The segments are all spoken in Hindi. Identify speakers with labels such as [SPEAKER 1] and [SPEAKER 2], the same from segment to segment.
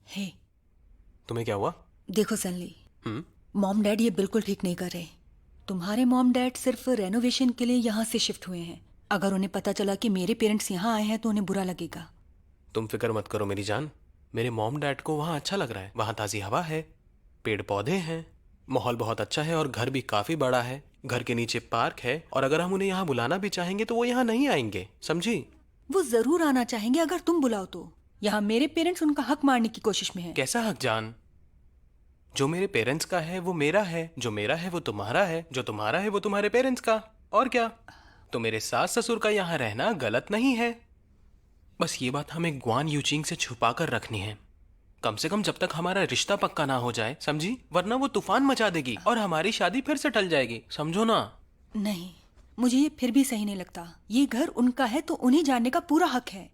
[SPEAKER 1] हे,
[SPEAKER 2] तुम्हें क्या हुआ?
[SPEAKER 1] देखो सनली, मॉम डैड ये बिल्कुल ठीक नहीं कर रहे। तुम्हारे मॉम डैड सिर्फ रेनोवेशन के लिए यहाँ से शिफ्ट हुए हैं। अगर उन्हें पता चला कि मेरे पेरेंट्स यहाँ आए हैं तो उन्हें बुरा लगेगा।
[SPEAKER 2] तुम फिक्र मत करो मेरी जान, मेरे मॉम डैड को वहाँ अच्छा लग रहा है। वहाँ ताज़ी हवा है, पेड़ पौधे हैं, माहौल बहुत अच्छा है और घर भी काफ़ी बड़ा है। घर के नीचे पार्क है और अगर हम उन्हें यहाँ बुलाना भी चाहेंगे तो वो यहाँ नहीं आएंगे, समझी?
[SPEAKER 1] वो जरूर आना चाहेंगे अगर तुम बुलाओ तो। यहाँ मेरे पेरेंट्स उनका हक मारने की कोशिश में हैं।
[SPEAKER 2] कैसा हक जान? जो मेरे पेरेंट्स का है वो मेरा है, जो मेरा है वो तुम्हारा है, जो तुम्हारा है वो तुम्हारे पेरेंट्स का। और क्या? तो मेरे सास ससुर का यहाँ रहना गलत नहीं है। बस ये बात हमें ग्वान यूचिंग से छुपा कर रखनी है, कम से कम जब तक हमारा रिश्ता पक्का ना हो जाए, समझी? वरना वो तूफान मचा देगी और हमारी शादी फिर से टल जाएगी, समझो ना?
[SPEAKER 1] नहीं, मुझे ये फिर भी सही नहीं लगता। ये घर उनका है तो उन्हें जानने का पूरा हक है।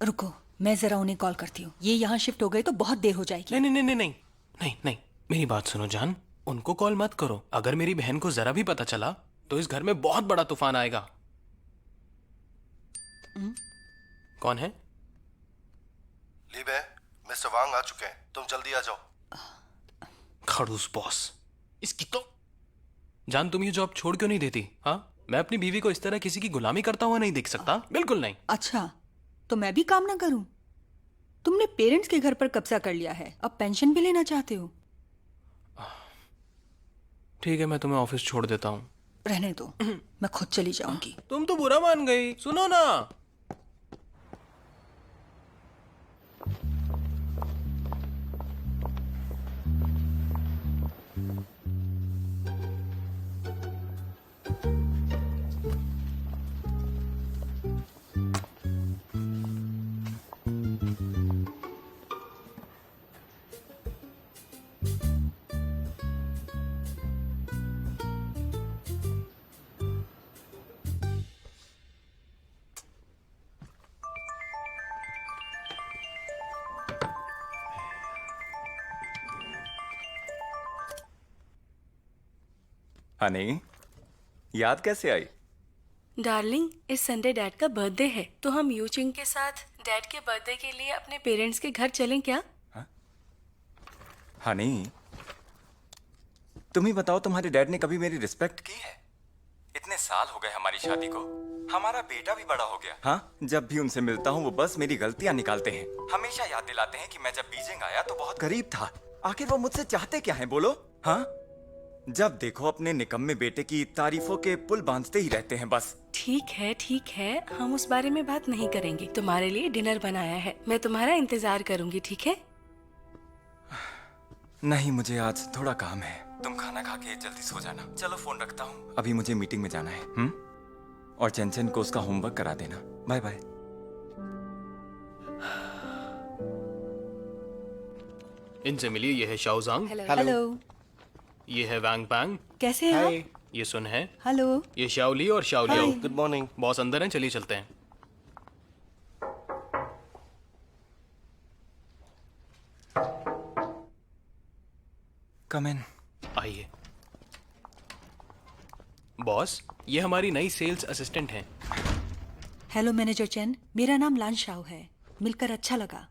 [SPEAKER 1] रुको, मैं जरा उन्हें कॉल करती हूँ। ये यहाँ शिफ्ट हो गए तो बहुत देर हो जाएगी।
[SPEAKER 2] नहीं नहीं नहीं नहीं नहीं नहीं, मेरी बात सुनो जान, उनको कॉल मत करो। अगर मेरी बहन को जरा भी पता चला तो इस घर में बहुत बड़ा तूफान आएगा। कौन है?
[SPEAKER 3] लीबे, मिस्टर वांग आ चुके हैं, तुम जल्दी आ जाओ।
[SPEAKER 2] खड़ूस बॉस, इसकी तो जान। तुम ये जॉब छोड़ क्यों नहीं देती? हाँ, मैं अपनी बीवी को इस तरह किसी की गुलामी करता हुआ नहीं देख सकता, बिल्कुल नहीं।
[SPEAKER 1] अच्छा, तो मैं भी काम ना करूं? तुमने पेरेंट्स के घर पर कब्जा कर लिया है, अब पेंशन भी लेना चाहते हो?
[SPEAKER 2] ठीक है, मैं तुम्हें ऑफिस छोड़ देता हूँ।
[SPEAKER 1] रहने दो, मैं खुद चली जाऊंगी।
[SPEAKER 2] तुम तो बुरा मान गई, सुनो ना।
[SPEAKER 4] हनी, याद कैसे आई?
[SPEAKER 5] डार्लिंग, इस संडे डैड का बर्थडे है तो हम यूचिंग के साथ डैड के बर्थडे के लिए अपने पेरेंट्स के घर चलें क्या?
[SPEAKER 4] हनी, तुम ही बताओ, तुम्हारे डैड ने कभी मेरी रिस्पेक्ट की है? इतने साल हो गए हमारी शादी को, हमारा बेटा भी बड़ा हो गया। हाँ, जब भी उनसे मिलता हूँ वो बस मेरी गलतियां निकालते हैं। हमेशा याद दिलाते हैं कि मैं जब बीजिंग आया तो बहुत गरीब था। आखिर वो मुझसे चाहते क्या हैं, बोलो? हाँ, जब देखो अपने निकम्मे बेटे की तारीफों के पुल बांधते ही रहते हैं बस।
[SPEAKER 5] ठीक है, हम उस बारे में बात नहीं करेंगे। तुम्हारे लिए डिनर बनाया है, मैं तुम्हारा इंतजार करूंगी, ठीक है?
[SPEAKER 4] नहीं, मुझे आज थोड़ा काम है। तुम खाना खा के जल्दी सो जाना। चलो, फोन रखता हूँ, अभी मुझे मीटिंग में जाना है। और चंचन को उसका होमवर्क करा देना। Bye bye.
[SPEAKER 2] इनसे मिलिए, ये है शाओजांग।
[SPEAKER 1] हेलो।
[SPEAKER 2] ये है वांग पैंग।
[SPEAKER 1] कैसे हैं आप?
[SPEAKER 2] ये सुन है।
[SPEAKER 1] हेलो।
[SPEAKER 2] ये शाओली और शाओलियो।
[SPEAKER 3] Good morning.
[SPEAKER 2] बॉस अंदर हैं, चलिए चलते हैं।
[SPEAKER 4] कम इन।
[SPEAKER 2] आइए। बॉस, ये हमारी नई सेल्स असिस्टेंट हैं।
[SPEAKER 1] हेलो मैनेजर चैन, मेरा नाम लान शाओ है। मिलकर अच्छा लगा।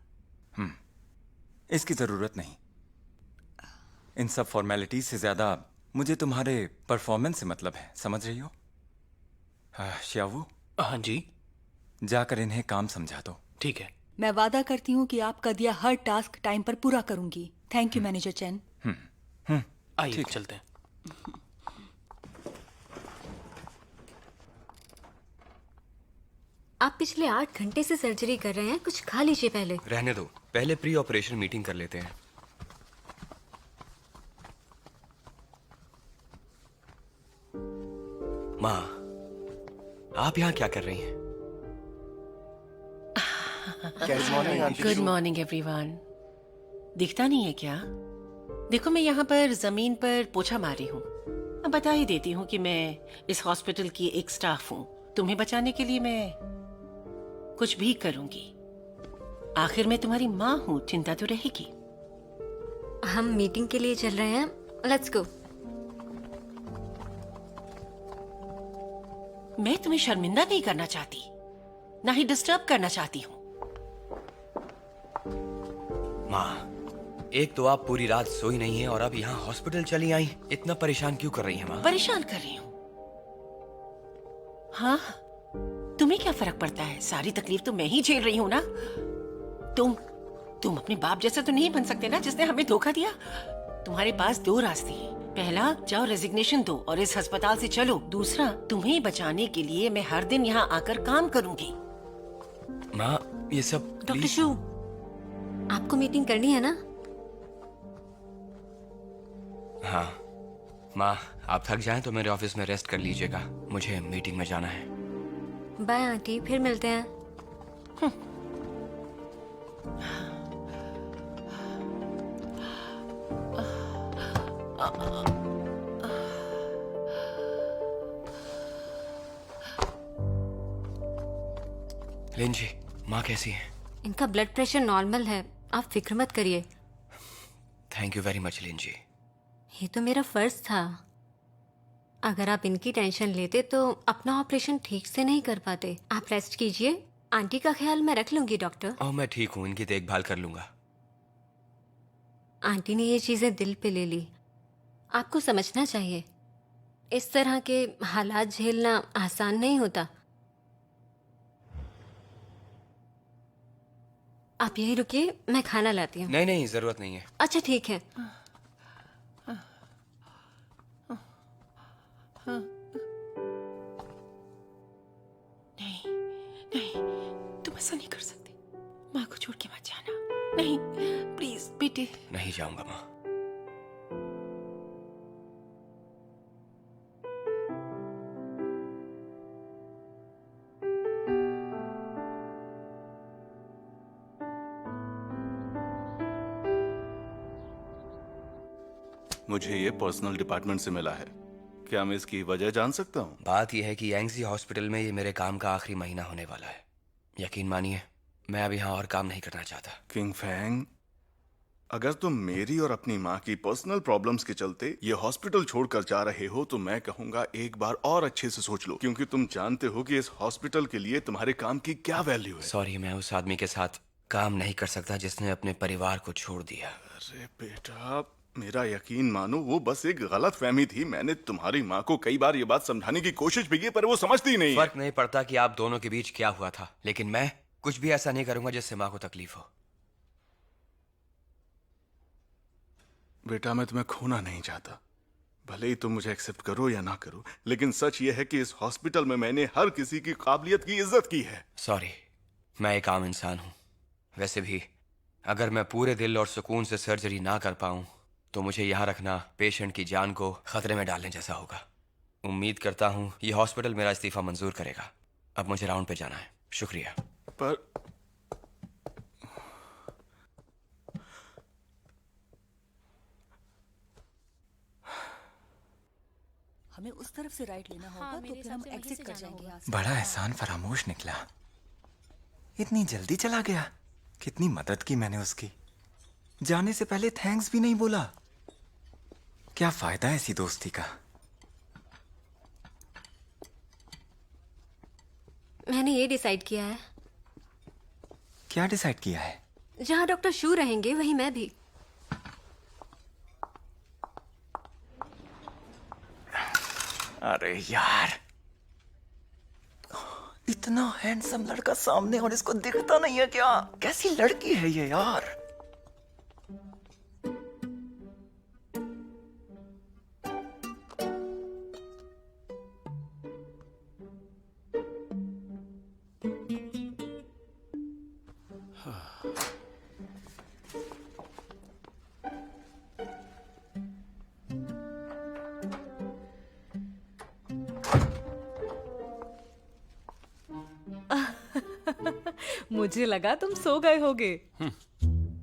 [SPEAKER 4] इसकी जरूरत नहीं। इन सब फॉर्मेलिटीज से ज्यादा मुझे तुम्हारे परफॉर्मेंस से मतलब है, समझ रही हो? श्यावू,
[SPEAKER 2] हाँ जी,
[SPEAKER 4] जाकर इन्हें काम समझा दो।
[SPEAKER 2] ठीक है।
[SPEAKER 1] मैं वादा करती हूँ कि आपका दिया हर टास्क टाइम पर पूरा करूंगी। थैंक यू मैनेजर चैन।
[SPEAKER 2] आइए चलते हैं।
[SPEAKER 6] आप पिछले 8 घंटे से सर्जरी कर रहे हैं, कुछ खा लीजिए पहले।
[SPEAKER 7] रहने दो, पहले प्री ऑपरेशन मीटिंग कर लेते हैं। माँ, आप यहाँ क्या कर रही हैं?
[SPEAKER 8] Good morning everyone. दिखता नहीं है क्या? देखो, मैं यहाँ पर जमीन पर पोछा मारी हूँ। अब बता ही देती हूँ कि मैं इस हॉस्पिटल की एक स्टाफ हूँ। तुम्हें बचाने के लिए मैं कुछ भी करूंगी। आखिर मैं तुम्हारी माँ हूँ, चिंता तो रहेगी।
[SPEAKER 6] हम मीटिंग के लिए चल रहे हैं, लेट्स गो।
[SPEAKER 8] मैं तुम्हें शर्मिंदा नहीं करना चाहती, ना ही डिस्टर्ब करना चाहती हूँ।
[SPEAKER 7] माँ, एक तो आप पूरी रात सोई नहीं है और अब यहाँ हॉस्पिटल चली आई। इतना परेशान क्यों कर रही हैं माँ?
[SPEAKER 8] परेशान कर रही हूँ? हाँ, तुम्हें क्या फर्क पड़ता है? सारी तकलीफ तो मैं ही झेल रही हूँ ना। तुम अपने बाप जैसा तो नहीं बन सकते ना, जिसने हमें धोखा दिया। तुम्हारे पास दो रास्ते हैं। पहला, जाओ रेजिग्नेशन दो और इस अस्पताल से चलो। दूसरा, तुम्हें बचाने के लिए मैं हर दिन यहाँ आकर काम करूंगी।
[SPEAKER 7] माँ, ये सब
[SPEAKER 6] डॉक्टर
[SPEAKER 7] प्लीज।
[SPEAKER 6] शू, आपको मीटिंग करनी है ना?
[SPEAKER 7] हाँ माँ, आप थक जाएं तो मेरे ऑफिस में रेस्ट कर लीजिएगा, मुझे मीटिंग में जाना है।
[SPEAKER 6] बाय आंटी, फिर मिलते हैं।
[SPEAKER 7] लिन जी, माँ कैसी है?
[SPEAKER 6] इनका ब्लड प्रेशर नॉर्मल है, आप फिक्र मत करिए।
[SPEAKER 7] थैंक यू वेरी मच लिन जी।
[SPEAKER 6] ये तो मेरा फर्ज था। अगर आप इनकी टेंशन लेते तो अपना ऑपरेशन ठीक से नहीं कर पाते। आप रेस्ट कीजिए, आंटी का ख्याल मैं रख लूंगी डॉक्टर।
[SPEAKER 7] ओह, मैं ठीक हूँ, इनकी देखभाल कर लूंगा।
[SPEAKER 6] आंटी ने ये चीजें दिल पे ले ली। आपको समझना चाहिए, इस तरह के हालात झेलना आसान नहीं होता। आप यही रुकिए, मैं खाना लाती हूँ।
[SPEAKER 7] नहीं नहीं, जरूरत नहीं है।
[SPEAKER 6] अच्छा ठीक है।
[SPEAKER 8] नहीं, तुम ऐसा नहीं कर सकती। माँ को छोड़ के मत जाना। नहीं, प्लीज बेटे।
[SPEAKER 7] नहीं जाऊंगा माँ।
[SPEAKER 3] मुझे ये पर्सनल डिपार्टमेंट से मिला है। क्या मैं इसकी वजह जान सकता हूँ?
[SPEAKER 7] बात यह है कि यंगजी हॉस्पिटल में ये मेरे काम का आखिरी महीना होने वाला है। यकीन मानिए, मैं अब यहाँ और काम नहीं करना चाहता।
[SPEAKER 3] किंग फैंग, अगर तुम मेरी और अपनी माँ की पर्सनल प्रॉब्लम्स के चलते ये हॉस्पिटल छोड़कर जा रहे हो तो मैं कहूँगा एक बार और अच्छे से सोच लो, क्योंकि तुम जानते हो कि इस हॉस्पिटल के लिए तुम्हारे काम की क्या वैल्यू है।
[SPEAKER 7] सॉरी, मैं उस आदमी के साथ काम नहीं कर सकता जिसने अपने परिवार को छोड़ दिया।
[SPEAKER 3] अरे बेटा, मेरा यकीन मानो, वो बस एक गलत फहमी थी। मैंने तुम्हारी माँ को कई बार ये बात समझाने की कोशिश भी की, पर वो समझती नहीं है।
[SPEAKER 7] फर्क नहीं पड़ता कि आप दोनों के बीच क्या हुआ था, लेकिन मैं कुछ भी ऐसा नहीं करूंगा जिससे माँ को तकलीफ हो।
[SPEAKER 3] बेटा, मैं तुम्हें खोना नहीं चाहता। भले ही तुम मुझे एक्सेप्ट करो या ना करो, लेकिन सच ये है कि इस हॉस्पिटल में मैंने हर किसी की काबिलियत की इज्जत की है।
[SPEAKER 7] सॉरी, मैं एक आम इंसान हूँ। वैसे भी अगर मैं पूरे दिल और सुकून से सर्जरी ना कर पाऊँ तो मुझे यहाँ रखना पेशेंट की जान को खतरे में डालने जैसा होगा। उम्मीद करता हूँ ये हॉस्पिटल मेरा इस्तीफा मंजूर करेगा। अब मुझे राउंड पे जाना है। शुक्रिया।
[SPEAKER 3] पर
[SPEAKER 1] हमें उस तरफ से राइट लेना होगा, तो फिर हम एग्जिट कर जाएंगे यहाँ से।
[SPEAKER 4] बड़ा एहसान फरामोश निकला। इतनी जल्दी चला गया। कितनी मदद की मैंने उसकी, जाने से पहले थैंक्स भी नहीं बोला। क्या फायदा है ऐसी दोस्ती का?
[SPEAKER 6] मैंने ये डिसाइड किया है,
[SPEAKER 4] क्या डिसाइड किया है?
[SPEAKER 6] जहाँ डॉक्टर शू रहेंगे वहीं मैं भी।
[SPEAKER 4] अरे यार, इतना हैंडसम लड़का सामने और इसको दिखता नहीं है क्या? कैसी लड़की है ये यार।
[SPEAKER 9] मुझे लगा तुम सो गए होगे।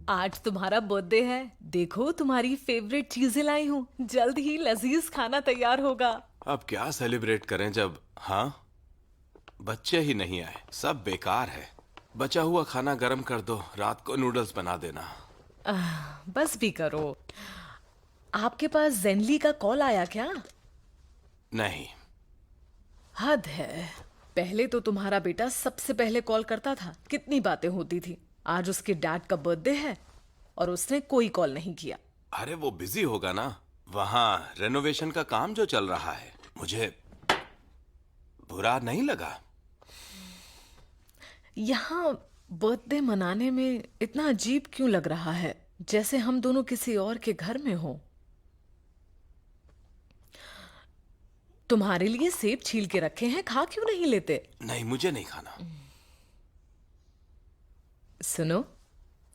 [SPEAKER 9] आज तुम्हारा बर्थडे है, देखो तुम्हारी फेवरेट चीजें लाई हूँ। जल्द ही लजीज खाना तैयार होगा।
[SPEAKER 10] अब क्या सेलिब्रेट करें जब बच्चे ही नहीं आए, सब बेकार है। बचा हुआ खाना गरम कर दो, रात को नूडल्स बना देना।
[SPEAKER 9] बस भी करो। आपके पास जेनली का कॉल आया क्या?
[SPEAKER 10] नहीं।
[SPEAKER 9] हद है, पहले तो तुम्हारा बेटा सबसे पहले कॉल करता था, कितनी बातें होती थी। आज उसके डैड का बर्थडे है और उसने कोई कॉल नहीं किया।
[SPEAKER 10] अरे वो बिजी होगा ना, वहाँ रेनोवेशन का काम जो चल रहा है। मुझे बुरा नहीं लगा।
[SPEAKER 9] यहाँ बर्थडे मनाने में इतना अजीब क्यों लग रहा है, जैसे हम दोनों किसी और के घर में हो। तुम्हारे लिए सेब छील के रखे हैं, खा क्यों नहीं लेते?
[SPEAKER 10] नहीं, मुझे नहीं खाना।
[SPEAKER 9] सुनो,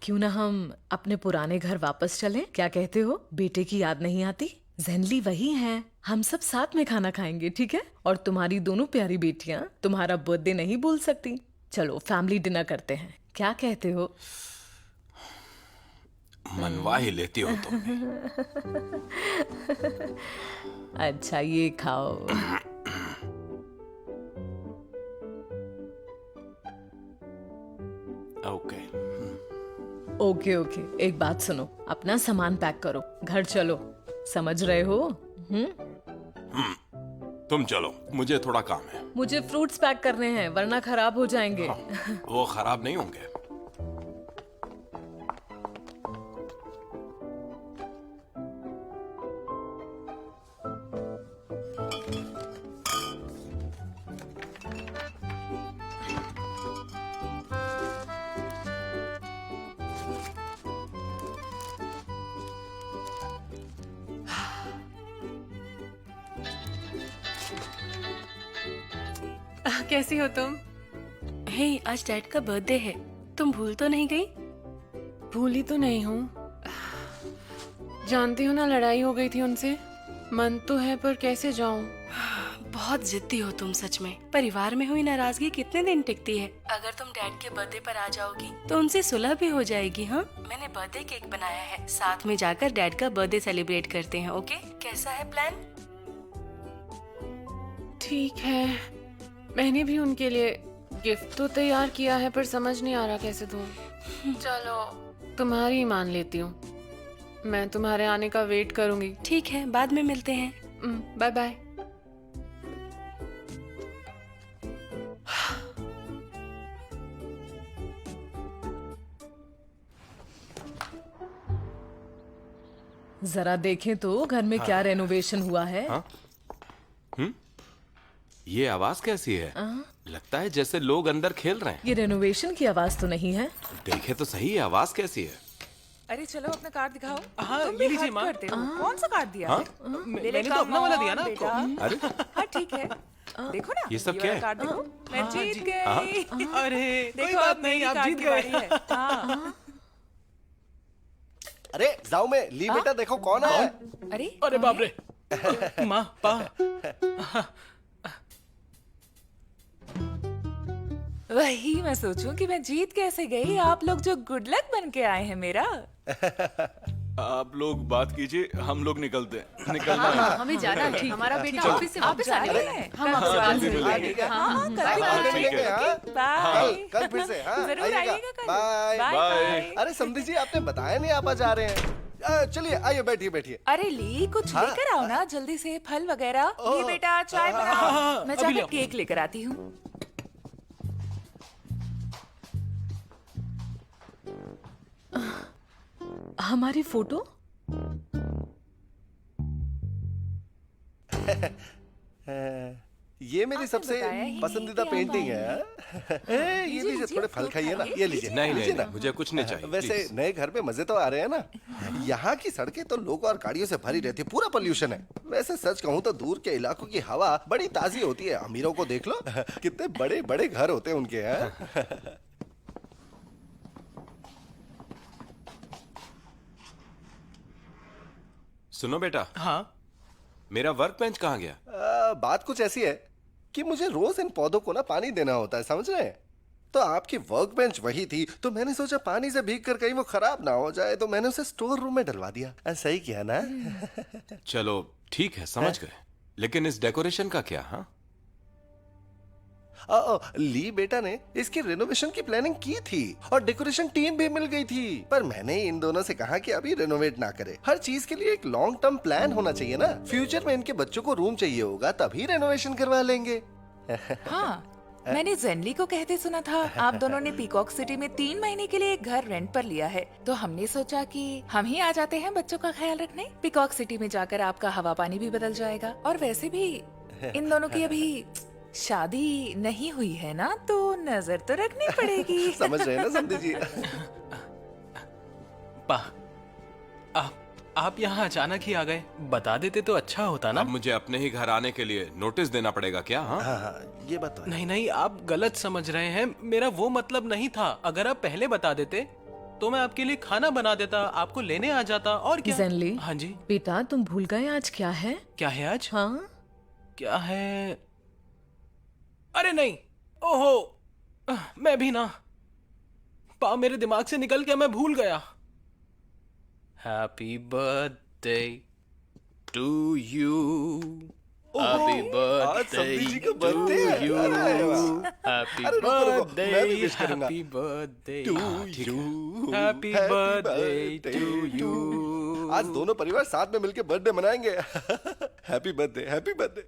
[SPEAKER 9] क्यों ना हम अपने पुराने घर वापस चलें? क्या कहते हो? बेटे की याद नहीं आती? जेनली वही है, हम सब साथ में खाना खाएंगे, ठीक है? और तुम्हारी दोनों प्यारी बेटियां तुम्हारा बर्थडे नहीं भूल सकती। चलो फैमिली डिनर करते हैं, क्या कहते हो?
[SPEAKER 10] मनवा ही लेती हो तुम।
[SPEAKER 9] अच्छा ये खाओ।
[SPEAKER 10] ओके
[SPEAKER 9] ओके ओके, एक बात सुनो, अपना सामान पैक करो, घर चलो, समझ रहे हो?
[SPEAKER 10] तुम चलो, मुझे थोड़ा काम है।
[SPEAKER 9] मुझे फ्रूट्स पैक करने हैं, वरना खराब हो जाएंगे।
[SPEAKER 10] वो खराब नहीं होंगे।
[SPEAKER 5] कैसी हो तुम? हे, आज डैड का बर्थडे है, तुम भूल तो नहीं गई?
[SPEAKER 11] भूली तो नहीं हूँ, जानती हूँ ना, लड़ाई हो गई थी उनसे। मन तो है पर कैसे जाऊँ?
[SPEAKER 5] बहुत जिद्दी हो तुम सच में। परिवार में हुई नाराजगी कितने दिन टिकती है? अगर तुम डैड के बर्थडे पर आ जाओगी तो उनसे सुलह भी हो जाएगी। हाँ, मैंने बर्थडे केक बनाया है, साथ में जाकर डैड का बर्थडे सेलिब्रेट करते हैं। ओके, कैसा है प्लान?
[SPEAKER 11] ठीक है, मैंने भी उनके लिए गिफ्ट तो तैयार किया है, पर समझ नहीं आ रहा कैसे दूँ। चलो तुम्हारी ही मान लेती हूँ, मैं तुम्हारे आने का वेट करूंगी।
[SPEAKER 5] ठीक है, बाद में मिलते हैं।
[SPEAKER 11] Bye bye.
[SPEAKER 9] जरा देखें तो घर में क्या रेनोवेशन हुआ है।
[SPEAKER 10] ये आवाज कैसी है? लगता है जैसे लोग अंदर खेल रहे हैं।
[SPEAKER 9] ये रेनोवेशन की आवाज तो नहीं है।
[SPEAKER 10] देखे तो सही, आवाज कैसी है?
[SPEAKER 12] अरे चलो अपना कार्ड दिखाओ।
[SPEAKER 2] हाँ,
[SPEAKER 12] तुम
[SPEAKER 2] ये
[SPEAKER 12] भी
[SPEAKER 2] लीजिए
[SPEAKER 12] हट
[SPEAKER 2] माँ।
[SPEAKER 12] करते हो। कौन सा कार्ड दिया है?
[SPEAKER 2] मैंने तो अपना वाला दिया ना आपको।
[SPEAKER 10] अरे
[SPEAKER 12] हाँ ठीक है, देखो ना,
[SPEAKER 10] ये सब
[SPEAKER 12] वाला
[SPEAKER 10] क्या है?
[SPEAKER 12] कार्ड देखो, मैं जीत गई।
[SPEAKER 2] अरे कोई
[SPEAKER 12] देखो
[SPEAKER 2] बात
[SPEAKER 12] अब
[SPEAKER 2] नहीं,
[SPEAKER 12] मेरी
[SPEAKER 2] आप
[SPEAKER 12] कार्ड
[SPEAKER 2] जीत
[SPEAKER 12] की
[SPEAKER 2] गए।
[SPEAKER 12] बारी है। हाँ।
[SPEAKER 13] अरे जाओ में ली बेटा, देखो कौन है।
[SPEAKER 12] अरे
[SPEAKER 2] अरे बाप रे, माँ पा।
[SPEAKER 12] वही मैं सोचूं कि मैं जीत कैसे गई। आप लोग जो गुड लक बन के आए हैं मेरा।
[SPEAKER 3] आप लोग बात कीजिए, हम लोग निकलते हैं। निकलना है।
[SPEAKER 9] हमें जाना है, हमारा बेटा ऑफिस से वापस
[SPEAKER 12] जा
[SPEAKER 9] आने
[SPEAKER 12] रहे
[SPEAKER 9] वाला है।
[SPEAKER 12] हैं।
[SPEAKER 9] हम आपसे
[SPEAKER 3] हाँ,
[SPEAKER 9] बात
[SPEAKER 3] जल्दी
[SPEAKER 9] करेंगे।
[SPEAKER 3] मिलेंगे।
[SPEAKER 12] हाँ, कल
[SPEAKER 13] बाद में
[SPEAKER 12] मिलेंगे।
[SPEAKER 13] मिलेंगे, हाँ?
[SPEAKER 12] बाय।
[SPEAKER 13] कल फिर से, हाँ?
[SPEAKER 12] जरूर
[SPEAKER 13] आइएगा।
[SPEAKER 12] आइएगा कल।
[SPEAKER 13] बाय।
[SPEAKER 12] बाय।
[SPEAKER 13] अरे समधी जी, आपने बताया नहीं आप आ जा रहे हैं। चलिए आइए, बैठिए बैठिए।
[SPEAKER 12] अरे ली, कुछ लेकर आओ ना जल्दी से, फल वगैरह। ये बेटा चाय बनाओ, मैं जाकर केक लेकर आती हूँ।
[SPEAKER 9] हमारी फोटो?
[SPEAKER 13] ये मेरी सबसे पसंदीदा पेंटिंग है। ये लीजिए, थोड़े फल खाइए ना। ये लीजिए।
[SPEAKER 10] नहीं
[SPEAKER 13] लीजिए
[SPEAKER 10] नहीं,
[SPEAKER 13] ना।
[SPEAKER 10] नहीं मुझे कुछ नहीं चाहिए।
[SPEAKER 13] वैसे
[SPEAKER 10] please।
[SPEAKER 13] नए घर पे मजे तो आ रहे हैं ना। यहाँ की सड़कें तो लोगों और गाड़ियों से भरी रहती है, पूरा पोल्यूशन है। वैसे सच कहूँ तो दूर के इलाकों की हवा बड़ी ताजी होती है। अमीरों को देख लो, कितने बड़े बड़े घर होते हैं उनके। हैं
[SPEAKER 10] सुनो बेटा,
[SPEAKER 2] हाँ
[SPEAKER 10] मेरा वर्क बेंच कहाँ गया?
[SPEAKER 13] बात कुछ ऐसी है कि मुझे रोज इन पौधों को ना पानी देना होता है, समझ रहे हैं? तो आपकी वर्क बेंच वही थी, तो मैंने सोचा पानी से भीग कर कहीं वो खराब ना हो जाए, तो मैंने उसे स्टोर रूम में डलवा दिया। सही किया ना?
[SPEAKER 10] चलो ठीक है, समझ गए। लेकिन इस डेकोरेशन का क्या? हाँ,
[SPEAKER 13] ली बेटा ने इसकी रेनोवेशन की प्लानिंग की थी और डेकोरेशन टीम भी मिल गई थी, पर मैंने इन दोनों से कहा कि अभी रेनोवेट ना करे। हर चीज के लिए एक लॉन्ग टर्म प्लान होना चाहिए ना। फ्यूचर में इनके बच्चों को रूम चाहिए होगा, तभी रेनोवेशन करवा लेंगे।
[SPEAKER 12] हाँ, मैंने जेनली को कहते सुना था आप दोनों ने पीकॉक सिटी में 3 महीने के लिए एक घर रेंट पर लिया है, तो हमने सोचा कि हम ही आ जाते हैं बच्चों का ख्याल रखने। पीकॉक सिटी में जाकर आपका हवा पानी भी बदल जाएगा, और वैसे भी इन दोनों की अभी शादी नहीं हुई है ना, तो नजर तो रखनी पड़ेगी।
[SPEAKER 13] समझ रहे हैं ना समधी जी?
[SPEAKER 2] आप यहाँ अचानक ही आ गए, बता देते तो अच्छा होता ना।
[SPEAKER 10] अब मुझे अपने ही घर आने के लिए नोटिस देना पड़ेगा क्या? हाँ
[SPEAKER 13] हाँ, ये बात तो है।
[SPEAKER 2] नहीं नहीं, आप गलत समझ रहे हैं, मेरा वो मतलब नहीं था। अगर आप पहले बता देते तो मैं आपके लिए खाना बना देता, आपको लेने आ जाता, और क्या।
[SPEAKER 9] जेनली,
[SPEAKER 2] हाँ जी।
[SPEAKER 9] बेटा तुम भूल गए आज क्या है?
[SPEAKER 2] क्या है आज?
[SPEAKER 9] हाँ,
[SPEAKER 2] क्या है? अरे नहीं, ओहो, मैं भी ना, मेरे दिमाग से निकल गया, मैं भूल गया। Happy birthday to you, happy
[SPEAKER 13] आज समधी जी का
[SPEAKER 2] बर्थडे
[SPEAKER 13] बर्थडे है।
[SPEAKER 2] टू यू,
[SPEAKER 13] अरे वाह।
[SPEAKER 2] हैप्पी
[SPEAKER 13] अरे रुको, रुको,
[SPEAKER 2] बर्थडे,
[SPEAKER 13] मैं भी wish करूंगा।
[SPEAKER 2] हैप्पी बर्थडे
[SPEAKER 13] टू
[SPEAKER 2] ठीक
[SPEAKER 13] यू,
[SPEAKER 2] है। Happy birthday to you.
[SPEAKER 13] आज दोनों परिवार साथ में मिलकर बर्थडे मनाएंगे। Happy birthday, happy birthday.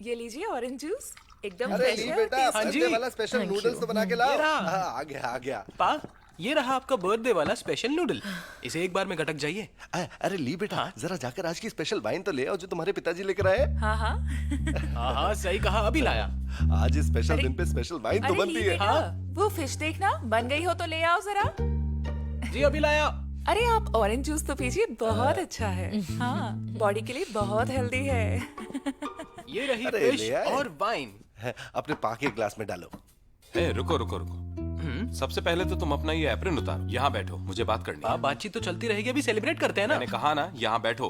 [SPEAKER 12] ये लीजिए ऑरेंज जूस, एकदम
[SPEAKER 13] अरे
[SPEAKER 12] फ्रेश
[SPEAKER 13] ली
[SPEAKER 12] है।
[SPEAKER 13] बेटा,
[SPEAKER 2] हाँ जी।
[SPEAKER 13] बर्थडे वाला स्पेशल
[SPEAKER 9] Thank
[SPEAKER 13] नूडल्स
[SPEAKER 9] you.
[SPEAKER 13] तो बना के लाओ।
[SPEAKER 2] ये रहा।
[SPEAKER 13] हाँ, आ गया आ गया।
[SPEAKER 2] पा, ये रहा आपका बर्थडे वाला स्पेशल नूडल, इसे एक बार में गटक जाइए।
[SPEAKER 13] अरे ली बेटा, जरा जाकर आज की स्पेशल वाइन तो ले आओ जो तुम्हारे पिताजी लेकर आए।
[SPEAKER 12] हाँ हाँ।
[SPEAKER 2] हाँ हाँ, सही कहा, अभी लाया।
[SPEAKER 13] आज इस स्पेशल दिन पे स्पेशल वाइन तो
[SPEAKER 12] अरे
[SPEAKER 13] बनती
[SPEAKER 12] ली
[SPEAKER 13] है।
[SPEAKER 12] बेटा, वो फिश देखना बन गई हो तो ले आओ जरा।
[SPEAKER 2] जी अभी लाया।
[SPEAKER 12] अरे आप ऑरेंज जूस तो पीजिए, बहुत अच्छा है। हाँ, बॉडी के लिए बहुत हेल्दी है।
[SPEAKER 2] ये रही
[SPEAKER 13] अरे
[SPEAKER 2] फिश
[SPEAKER 13] ले आए।
[SPEAKER 2] और वाइन।
[SPEAKER 13] अपने पाक के ग्लास में डालो।
[SPEAKER 10] ए, रुको रुको रुको। सबसे पहले तो तुम अपना ये एप्रन उतारो, यहाँ बैठो, मुझे बात करनी है।
[SPEAKER 2] बातचीत तो चलती रहेगी, अभी सेलिब्रेट करते हैं ना।
[SPEAKER 10] मैंने कहा ना, यहाँ बैठो।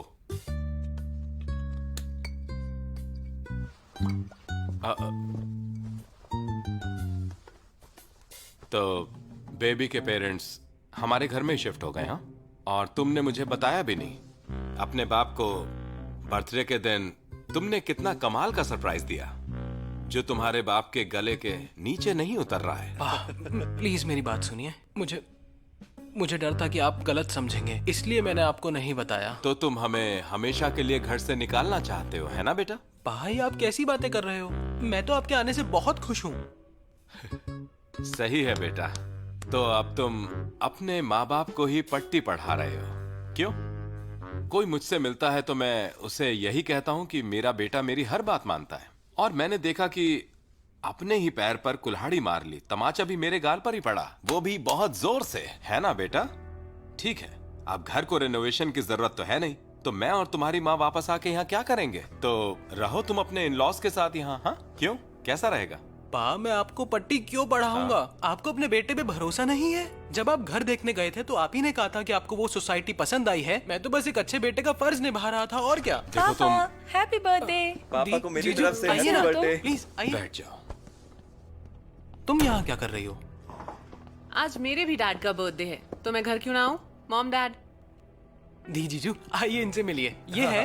[SPEAKER 10] तो बेबी के पेरेंट्स हमारे घर में शिफ्ट हो गए। हाँ, और तुमने मुझे बताया भी नहीं। अपने बाप को बर्थडे के दिन तुमने कितना कमाल का सरप्राइज दिया, जो तुम्हारे बाप के गले के नीचे नहीं उतर रहा है।
[SPEAKER 2] प्लीज मेरी बात सुनिए, मुझे डर था कि आप गलत समझेंगे, इसलिए मैंने आपको नहीं बताया।
[SPEAKER 10] तो तुम हमें हमेशा के लिए घर से निकालना चाहते हो, है ना बेटा?
[SPEAKER 2] भाई आप कैसी बातें कर रहे हो, मैं तो आपके आने से बहुत खुश हूँ।
[SPEAKER 10] सही है बेटा, तो अब तुम अपने माँ बाप को ही पट्टी पढ़ा रहे हो, क्यों? कोई मुझसे मिलता है तो मैं उसे यही कहता हूँ कि मेरा बेटा मेरी हर बात मानता है, और मैंने देखा कि अपने ही पैर पर कुल्हाड़ी मार ली, तमाचा भी मेरे गाल पर ही पड़ा, वो भी बहुत जोर से, है ना बेटा? ठीक है, अब घर को रेनोवेशन की जरूरत तो है नहीं, तो मैं और तुम्हारी माँ वापस आके यहाँ क्या करेंगे? तो रहो तुम अपने इन लॉज के साथ यहाँ। हाँ, क्यों, कैसा रहेगा?
[SPEAKER 2] पा, मैं आपको पट्टी क्यों पढ़ाऊंगा? आपको अपने बेटे पे भरोसा नहीं है? जब आप घर देखने गए थे तो आप ही ने कहा था कि आपको वो सोसाइटी पसंद आई है। मैं तो बस एक अच्छे बेटे का फर्ज निभा रहा था, और क्या।
[SPEAKER 10] देखो तुम,
[SPEAKER 12] हैप्पी बर्थडे।
[SPEAKER 4] पापा को मेरी
[SPEAKER 2] जीजू,
[SPEAKER 4] तरफ से
[SPEAKER 2] आइए
[SPEAKER 4] हैप्पी
[SPEAKER 2] ना,
[SPEAKER 4] बर्थडे।
[SPEAKER 2] प्लीज आइए।
[SPEAKER 10] बैठ जाओ।
[SPEAKER 2] तुम यहाँ क्या कर रही हो?
[SPEAKER 11] आज मेरे भी डैड का बर्थडे है, तो मैं घर क्यों ना आऊँ? Mom dad.
[SPEAKER 2] दी जीजू, आइए इनसे मिलिए। ये है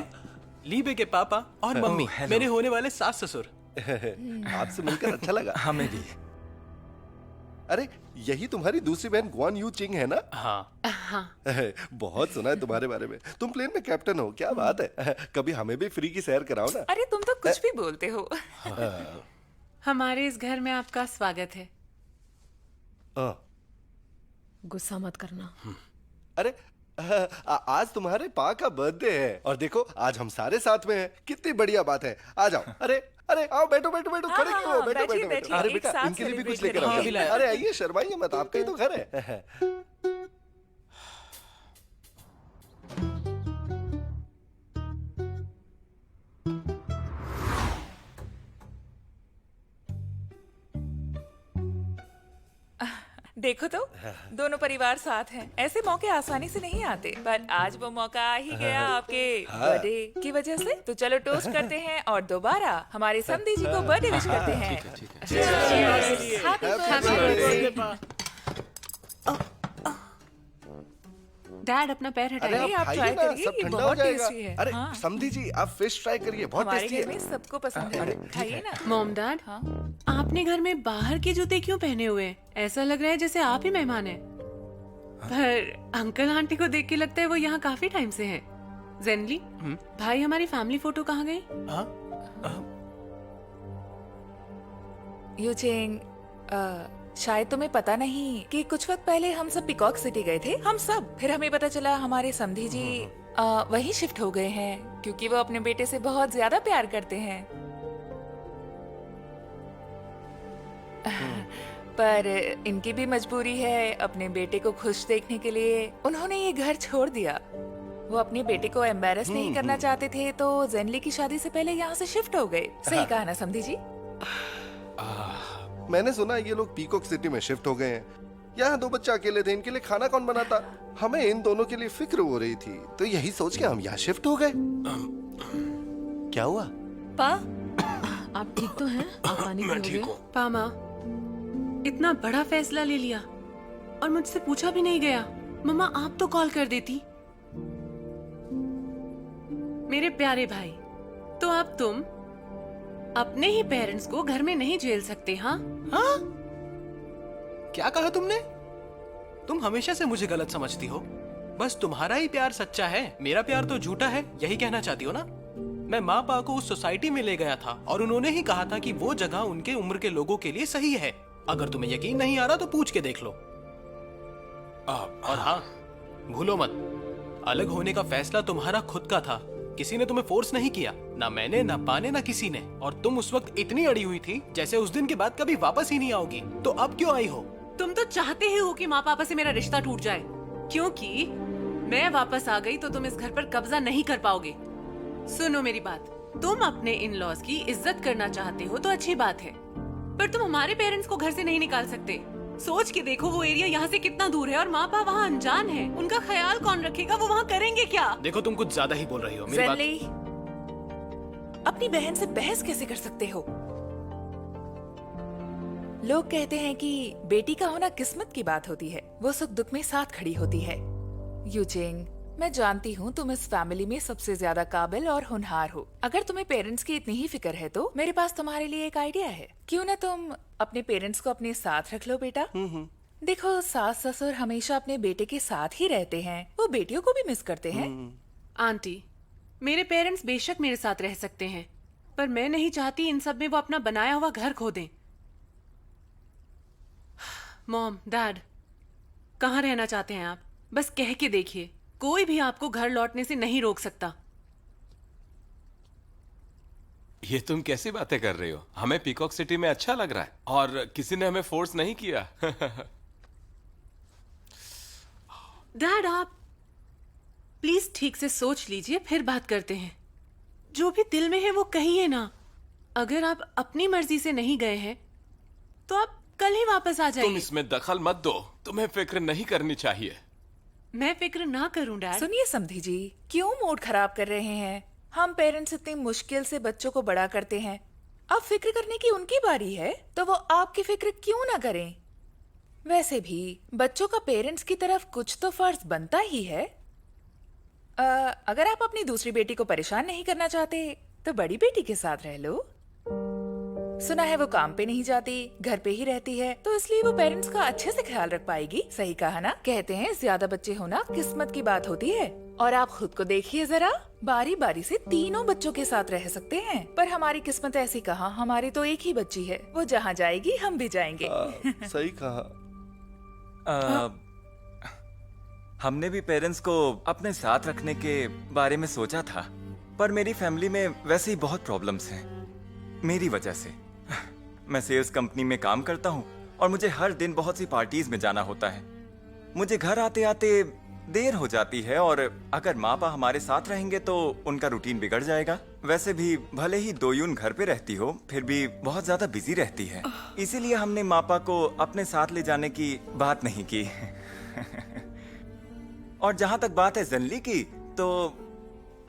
[SPEAKER 2] लीबे के पापा और मम्मी, मेरे होने वाले सास ससुर।
[SPEAKER 13] आपसे मिलकर अच्छा लगा।
[SPEAKER 4] हमें भी।
[SPEAKER 13] अरे यही तुम्हारी दूसरी बहन गुआन यू चिंग है ना?
[SPEAKER 2] हाँ।
[SPEAKER 13] बहुत सुना है तुम्हारे बारे में, तुम प्लेन में कैप्टन हो, क्या बात है। कभी हमें भी फ्री की सैर कराओ ना।
[SPEAKER 12] अरे तुम तो कुछ भी बोलते हो।
[SPEAKER 11] हमारे इस घर में आपका स्वागत है।
[SPEAKER 9] गुस्सा मत करना।
[SPEAKER 13] अरे आज तुम्हारे पा का बर्थडे है और देखो आज हम सारे साथ में हैं। कितनी बढ़िया बात है। आ जाओ। अरे अरे आओ, बैठो बैठो बैठो, खड़े क्यों हो? बैठो बैठो बैठो। अरे बेटा, इनके लिए भी कुछ लेकर आओ। अरे आइए, शर्माइए मत, आपका ही तो घर है।
[SPEAKER 12] देखो तो दोनों परिवार साथ हैं। ऐसे मौके आसानी से नहीं आते, पर आज वो मौका आ ही गया आपके बर्थडे की वजह से। तो चलो टोस्ट करते हैं और दोबारा हमारे समधी जी को बर्थडे विश करते हैं।
[SPEAKER 5] डैड अपना पैर
[SPEAKER 13] अरे
[SPEAKER 5] हटाइए,
[SPEAKER 13] आप
[SPEAKER 5] आप
[SPEAKER 13] खाइए
[SPEAKER 5] ट्राई
[SPEAKER 13] ना,
[SPEAKER 5] करिए,
[SPEAKER 13] सब
[SPEAKER 5] ये
[SPEAKER 13] ठंडा हो
[SPEAKER 5] बहुत
[SPEAKER 13] जाएगा।
[SPEAKER 5] टेस्टी है।
[SPEAKER 13] अरे
[SPEAKER 5] हाँ।
[SPEAKER 13] समधी जी, आप फिश ट्राई करिए, बहुत
[SPEAKER 12] हमारे
[SPEAKER 13] टेस्टी
[SPEAKER 12] घर में
[SPEAKER 13] है।
[SPEAKER 12] सबको पसंद है, खाइए ना।
[SPEAKER 5] मॉम डैड, आपने घर में बाहर के जूते क्यों पहने हुए हैं? ऐसा लग रहा है जैसे आप ही मेहमान हैं। पर अंकल आंटी को देख के लगता है वो यहाँ काफी टाइम से हैं। जेनली, भाई हमारी फैमिली फोटो कहाँ गई?
[SPEAKER 12] यूचेंग, शायद तुम्हें पता नहीं कि कुछ वक्त पहले हम सब पिकॉक सिटी गए थे, हम सब। फिर हमें पता चला हमारे समधी जी वहीं शिफ्ट हो गए हैं क्योंकि वो अपने बेटे से बहुत ज्यादा प्यार करते हैं। पर इनकी भी मजबूरी है, अपने बेटे को खुश देखने के लिए उन्होंने ये घर छोड़ दिया। वो अपने बेटे को एम्बेरस नहीं करना चाहते थे, तो जेनली की शादी से पहले यहाँ से शिफ्ट हो गए। सही कहा ना समधी जी?
[SPEAKER 13] मैंने सुना ये लोग पीकॉक सिटी में शिफ्ट हो गए हैं। यहाँ 2 बच्चे अकेले थे, इनके लिए खाना कौन बनाता? हमें इन दोनों के लिए फिक्र हो रही थी, तो यही सोच के हम यहाँ शिफ्ट हो गए। क्या हुआ?
[SPEAKER 9] पा, आप ठीक तो हैं? आप पानी पियोगे?
[SPEAKER 5] पामा, इतना बड़ा फैसला ले लिया और मुझसे पूछा भी नहीं गया। मम्मा आप तो कॉल कर देती। मेरे प्यारे भाई, तो अब तुम अपने ही पेरेंट्स को घर में नहीं झेल सकते? हाँ
[SPEAKER 2] हाँ? क्या कहा तुमने? तुम हमेशा से मुझे गलत समझती हो। बस तुम्हारा ही प्यार सच्चा है, मेरा प्यार तो झूठा है, यही कहना चाहती हो ना? मैं माँ पापा को उस सोसाइटी में ले गया था और उन्होंने ही कहा था कि वो जगह उनके उम्र के लोगों के लिए सही है। अगर तुम्हें यकीन नहीं आ रहा तो पूछ के देख लो। और हाँ, भूलो मत, अलग होने का फैसला तुम्हारा खुद का था, किसी ने तुम्हें फोर्स नहीं किया, ना मैंने, ना पाने, ना किसी ने। और तुम उस वक्त इतनी अड़ी हुई थी जैसे उस दिन के बाद कभी वापस ही नहीं आओगी। तो अब क्यों आई हो?
[SPEAKER 5] तुम तो चाहते ही हो कि माँ पापा से मेरा रिश्ता टूट जाए, क्योंकि मैं वापस आ गई तो तुम इस घर पर कब्जा नहीं कर पाओगे। सुनो मेरी बात, तुम अपने इन लॉज की इज्जत करना चाहते हो तो अच्छी बात है, पर तुम हमारे पेरेंट्स को घर से नहीं निकाल सकते। सोच के देखो वो एरिया यहाँ से कितना दूर है और माँ बाप वहाँ अनजान है, उनका ख्याल कौन रखेगा? वो वहाँ करेंगे क्या?
[SPEAKER 2] देखो तुम कुछ ज्यादा ही बोल रही हो। मेरी बात...
[SPEAKER 12] अपनी बहन से बहस कैसे कर सकते हो? लोग कहते हैं कि बेटी का होना किस्मत की बात होती है, वो सुख दुख में साथ खड़ी होती है। यूचिंग, मैं जानती हूँ तुम इस फैमिली में सबसे ज्यादा काबिल और होनहार हो। अगर तुम्हें पेरेंट्स की इतनी ही फिक्र है तो मेरे पास तुम्हारे लिए एक आइडिया है। क्यों ना तुम अपने पेरेंट्स को अपने साथ रख लो बेटा। देखो, सास ससुर हमेशा अपने बेटे के साथ ही रहते हैं, वो बेटियों को भी मिस करते हैं।
[SPEAKER 5] आंटी, मेरे पेरेंट्स बेशक मेरे साथ रह सकते हैं, पर मैं नहीं चाहती इन सब में वो अपना बनाया हुआ घर खो दें। मॉम, डैड, कहाँ रहना चाहते हैं आप? बस कह के देखिए, कोई भी आपको घर लौटने से नहीं रोक सकता।
[SPEAKER 10] ये तुम कैसी बातें कर रही हो? हमें पीकॉक सिटी में अच्छा लग रहा है और किसी ने हमें फोर्स नहीं किया।
[SPEAKER 5] डैड, आप प्लीज ठीक से सोच लीजिए, फिर बात करते हैं। जो भी दिल में है वो कहिए ना। अगर आप अपनी मर्जी से नहीं गए हैं तो आप कल ही वापस आ जाइए।
[SPEAKER 10] तुम इसमें दखल मत दो, तुम्हें फिक्र नहीं करनी चाहिए।
[SPEAKER 5] मैं फिक्र ना करूं डैड?
[SPEAKER 12] सुनिए समधी जी, क्यों मूड खराब कर रहे हैं? हम पेरेंट्स इतनी मुश्किल से बच्चों को बड़ा करते हैं, अब फिक्र करने की उनकी बारी है, तो वो आपकी फिक्र क्यों ना करें? वैसे भी बच्चों का पेरेंट्स की तरफ कुछ तो फर्ज बनता ही है। अगर आप अपनी दूसरी बेटी को परेशान नहीं करना चाहते तो बड़ी बेटी के साथ रह लो। सुना है वो काम पे नहीं जाती, घर पे ही रहती है, तो इसलिए वो पेरेंट्स का अच्छे से ख्याल रख पाएगी। सही कहा ना? कहते हैं ज्यादा बच्चे होना किस्मत की बात होती है, और आप खुद को देखिए जरा, बारी बारी से तीनों बच्चों के साथ रह सकते हैं। पर हमारी किस्मत ऐसी कहाँ, हमारी तो एक ही बच्ची है, वो जहाँ जाएगी हम भी जाएंगे।
[SPEAKER 13] सही कहा।
[SPEAKER 4] हमने भी पेरेंट्स को अपने साथ रखने के बारे में सोचा था, पर मेरी फैमिली में वैसे ही बहुत प्रॉब्लम्स हैं मेरी वजह से। मैं सेल्स कंपनी में काम करता हूँ और मुझे हर दिन बहुत सी पार्टीज में जाना होता है। मुझे घर आते आते देर हो जाती है और अगर माँ बाप हमारे साथ रहेंगे तो उनका रूटीन बिगड़ जाएगा। वैसे भी भले ही दोयुन घर पे रहती हो, फिर भी बहुत ज्यादा बिजी रहती है, इसीलिए हमने मापा को अपने साथ ले जाने की बात नहीं की। और जहां तक बात है जनली की, तो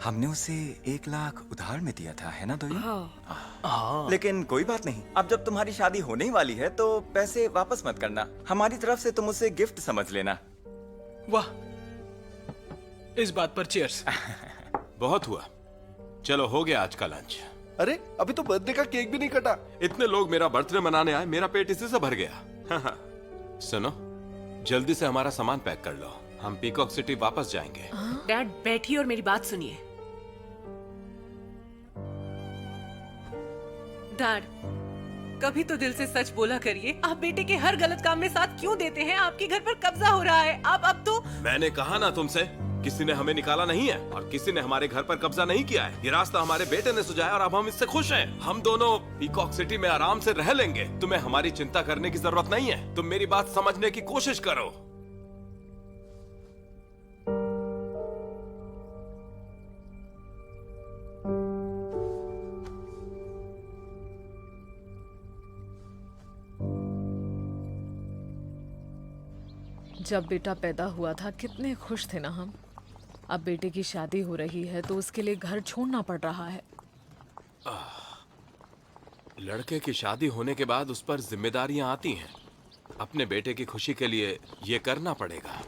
[SPEAKER 4] हमने उसे 1 लाख उधार में दिया था, है ना दोयुन? लेकिन कोई बात नहीं, अब जब तुम्हारी शादी होने ही वाली है तो पैसे वापस मत करना, हमारी तरफ से तुम उसे गिफ्ट समझ लेना।
[SPEAKER 2] वाह, इस बात पर चीयर्स।
[SPEAKER 10] बहुत हुआ, चलो हो गया आज का लंच।
[SPEAKER 13] अरे अभी तो बर्थडे का केक भी नहीं कटा।
[SPEAKER 10] इतने लोग मेरा बर्थडे मनाने आए, मेरा पेट इसी से भर गया। सुनो, जल्दी से हमारा सामान पैक कर लो, हम पीकॉक सिटी वापस जाएंगे।
[SPEAKER 8] डैड बैठिए और मेरी बात सुनिए। डैड, कभी तो दिल से सच बोला करिए, आप बेटे के हर गलत काम में साथ क्यों देते हैं? आपके घर पर कब्जा हो रहा है, आप अब तो।
[SPEAKER 10] मैंने कहा ना तुमसे, किसी ने हमें निकाला नहीं है और किसी ने हमारे घर पर कब्जा नहीं किया है। ये रास्ता हमारे बेटे ने सुझाया और अब हम इससे खुश हैं। हम दोनों पीकॉक सिटी में आराम से रह लेंगे। तुम्हें हमारी चिंता करने की जरूरत नहीं है। तुम मेरी बात समझने की कोशिश करो।
[SPEAKER 9] जब बेटा पैदा हुआ था कितने खुश थे ना हम। अब बेटे की शादी हो रही है तो उसके लिए घर छोड़ना पड़ रहा है।
[SPEAKER 10] लड़के की शादी होने के बाद उस पर जिम्मेदारियां आती हैं। अपने बेटे की खुशी के लिए ये करना पड़ेगा।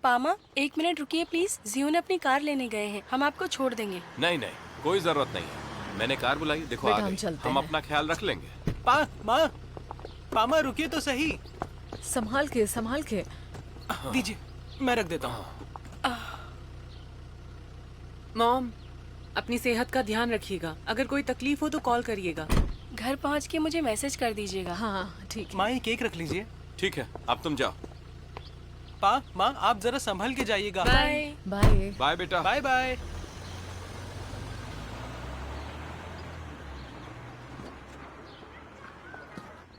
[SPEAKER 5] पामा, 1 मिनट रुकिए प्लीज। जियो ने अपनी कार लेने गए हैं, हम आपको छोड़ देंगे।
[SPEAKER 10] नहीं नहीं, कोई जरूरत नहीं है। मैंने कार बुलाई, देखो आ गई। हम अपना ख्याल रख लेंगे।
[SPEAKER 2] पामा रुकिए तो सही।
[SPEAKER 9] संभाल के
[SPEAKER 2] दीजिए, मैं रख देता हूँ।
[SPEAKER 11] मॉम, अपनी सेहत का ध्यान रखिएगा। अगर कोई तकलीफ हो तो कॉल करिएगा।
[SPEAKER 5] घर पहुंच के मुझे मैसेज कर दीजिएगा।
[SPEAKER 9] हाँ ठीक है।
[SPEAKER 2] माँ, ये केक रख लीजिए।
[SPEAKER 10] ठीक है, अब तुम जाओ।
[SPEAKER 2] माँ आप जरा संभल के जाइएगा।
[SPEAKER 5] बाय
[SPEAKER 9] बाय
[SPEAKER 10] बाय बेटा।
[SPEAKER 2] Bye bye.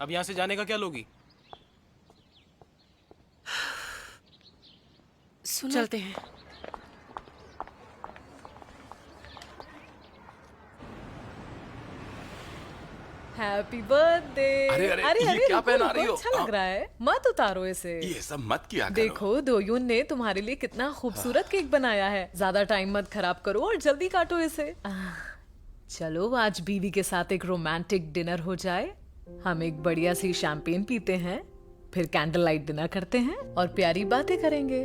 [SPEAKER 2] अब यहाँ से जाने का क्या लोगी?
[SPEAKER 5] सुनो,
[SPEAKER 11] चलते हैं।
[SPEAKER 9] Happy birthday.
[SPEAKER 10] अरे, ये क्या पहना रही हो?
[SPEAKER 9] अच्छा लग रहा है, मत उतारो इसे।
[SPEAKER 10] ये सब मत किया करो।
[SPEAKER 9] देखो, दोयुन ने तुम्हारे लिए कितना खूबसूरत केक बनाया है। ज्यादा टाइम मत खराब करो और जल्दी काटो इसे। चलो आज बीवी के साथ एक रोमांटिक डिनर हो जाए। हम एक बढ़िया सी शैंपेन पीते हैं, फिर कैंडल लाइट डिनर करते हैं और प्यारी बातें करेंगे।